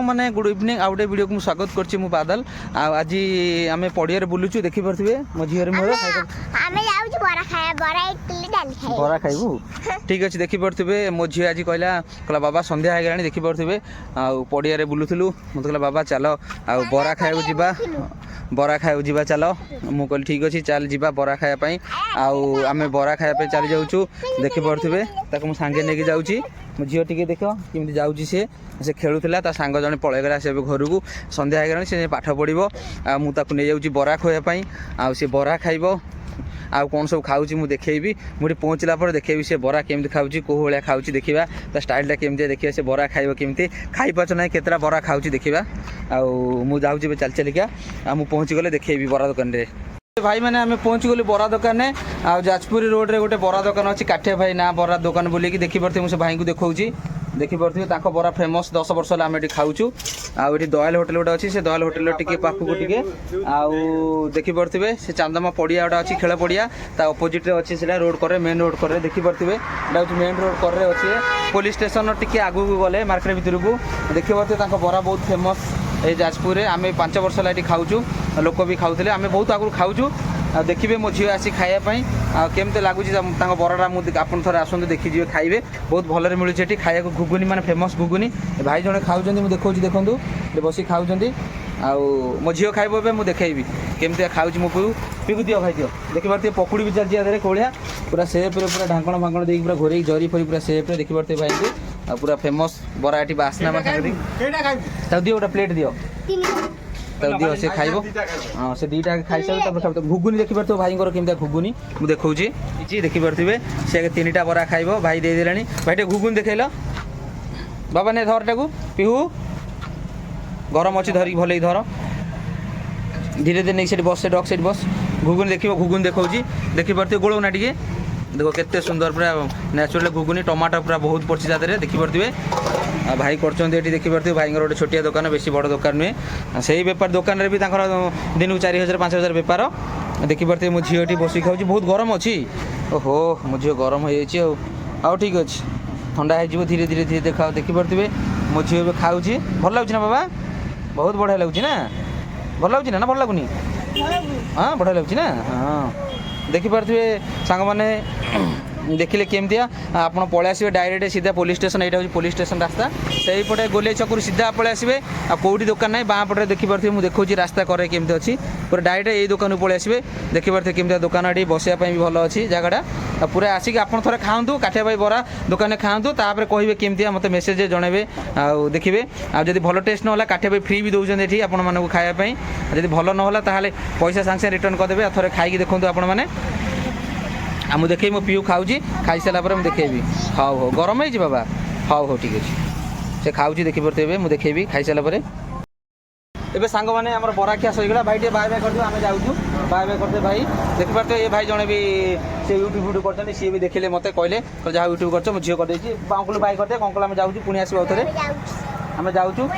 मैंने good evening आउ गोटे वीडियो को स्वागत करछि मु बादल आज आम पड़िया बुलुचु देखि पारे मो झीर मोर बरा खाइबू ठीक अच्छे देखि पारे मो झी आज कहला बाबा संध्या हो गलानी देखि पारे पड़िया बुलूलु मत कहला बाबा चल आ बरा खाइबू जीवा बरा खाइबू जीवा चल मु कहली ठीक अच्छे चल जीवा बरा खायापाई आम बरा खायापाई चली जाऊँ देखि पारे ताको सांगे नहीं जाऊँगी मो झील टी देख केमी जाऊँगी से खेलुला ता सांग जड़े पलैगला से घर को संध्या हो गलानी से पाठ पढ़ो मुझे नहीं जाऊँगी बरा खायापाई सी बरा खाइब आउ कौन सब खाऊँ मुझे देखी मुझे पहुँचला पर देखी से बरा केमी खाऊँ कौ भाया खाऊँ देखा ता स्टाइलटा केमी देखिए से बरा खाइब केमी खाई पाच ना केतरा बरा खाऊँ देखा आऊँ चल चलिका मुझे पहुँची गले देखी बरा दुकान में भाई मैंने आम पहुँची गलु बरा दुकान में आ जाजपुर रोड रे गोटे बरा दुकान अच्छी काठिया भाई ना बरा दुकान बोलिकी देखी पारे मुझे भाई को देखी देखी पारे बरा फेमस 10 वर्ष आम ये खाऊँ आउ दयाल होटेल गोटे अच्छी से दयाल होटेल टी पाखक टे आउ देखी पारे से चांदमा पड़िया गोटे अच्छी खेल पड़िया ता अपोजिट अच्छी से रोड करे मेन रोड करे देखी पारे मेन रोड करे अच्छे पुलिस स्टेशन टी आगू गले मार्केट भितर को देखी पारे बरा बहुत फेमस ये जाजपुर में आम 5 वर्ष है खाऊँ लोक भी खाऊले आम बहुत आगुरी खाऊँ देखिए मो झील आसी खायापाई केमती लगुच बराटा मुझे आप थे आसतु देखीजे खाइबे बहुत भलरे मिलूँ ये खाया घुगुनी माने फेमस घुगुनी भाई जड़े खाऊँ मुझे देखा देखूँ बस खाऊँ मो झील खाइब मुझे देखी केमती खाऊँ मो पिकु दियो भाई दियो देखी पारे पकुड़ी भी चलती आधे कौड़िया पूरा सेप्रे पूरा ढांकण फांकण देख पूरा घोरे जरी फरी पूरा सेप्रे देखी पारे भाई को पूरा फेमस बरा ये बासना दियो गोटे प्लेट दियो दियो से खाइब हाँ से दीटा खाई सारे घुगुनी देखी पारे भाई केमती घुगुनी मुझे देखा देखी पारे से 3टा बरा खाइब भाई देदेला भाई टे घुगुनी देखल बाबा ने धरटा को पिहू गरम अच्छी धरिक भल धर धीरे धीरे नहीं से बस से डक साइड बस घुगुनी देख घुगुनी देखा देखी पारे गोल ना टे देखो केते सुंदर पूरा नेचुरल घुगुनी टमाटर पूरा बहुत पड़े तादे देखी पारे भाई कर देखी पारे भाई गोटे छोटिया दुकान बेसी बड़ दुकान नुहे से ही बेपार दुकान भी दिन को 4000 5000 बेपार देखी पारे मो झील बस खाऊँ बहुत गरम अच्छी ओहो मो झील गरम हो आउ ठीक अच्छे ठंडा हो धीरे धीरे धीरे देखा देखी पारे मो झील खाऊँ भल लगुच ना बाबा बहुत बढ़िया लगुच ना भल लगुच ना भल लगुनि हाँ बढ़िया लगुच ना हाँ देखी पारे सांग मैंने देखिले केमतिया आप पलि आसबे डायरेक्ट सीधा पुलिस स्टेशन यहाँ हूँ पुलिस स्टेशन रास्ता से पटे गोले छक सीधा पलि आसबे आ कौटी दुकान ना बाँ पटे देखी पारे मुझे देखा रास्ता करे केमती अच्छी पूरा डायरेक्ट यही दुकान पलि आसबे देखी पारे केमती दुकान ये बसापी भी भल अच्छी जगटा पूरा आसिक आप थे खाऊँ काठिया भाई बरा दुकान खाऊँ तापर कहे केमती मत मेसेज जनइबे देखिए आदि भल टेस्ट ना काठिया भाई फ्री भी दौरान ये आपण मानक खायापाई जब भल ना पैसा सागे रिटर्न करदे थे खाई देखूँ आपण मैंने मुझे देखे मो पीऊ खाऊँ खाई सारापर मुझे देखेबी हाँ हो गरम हो बाबा हाँ हो ठीक अच्छे से खाऊँ देखी पारे मुझे देखेबी खाई सारापर एबे सांग मैंने आम बरा खिया सहीगला भाई बाय बाय कर आम जाऊँ बाय बाय करदे भाई देखी पारे ये भाई जड़े भी से यूट्यूब वीडियो कर सी भी देखिले मत कहले जहाँ यूट्यूब कर झील कर अंकुल बाय करदे अंकुल आम जाऊँ पुणी आसो आउे आम जाऊँ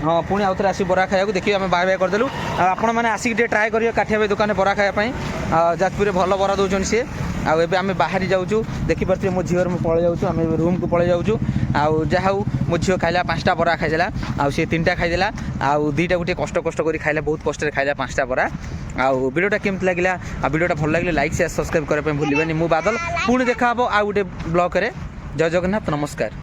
हाँ पुणी आउे आस बरा खाया देखिए आम बाय बाय करदेलु आपण मैंने आसिक ट्राए करेंगे काठिया भाई दुकान बरा खायापाई जाजपुर भल बरा दौरान सी आउ आम बाहरी जाऊँ देखी पारे मो झील में पलि जाऊँ आम रूम को पलि जाऊँ आउ जहाँ मो झील खाइला 5टा बरा खाईदेला आउ सी 3टा खाईदेला आउ 2टा गोटे कष्ट कष्ट कर खाइला बहुत कष्ट खाइला 5टा बरा आउ वीडियोटा केमती लगे वीडियोटा भल लगे लाइक शेयर सब्सक्राइब करने भूलिए मु बादल पुणी देखा आउ गोटे ब्लॉग रे जय जगन्नाथ नमस्कार।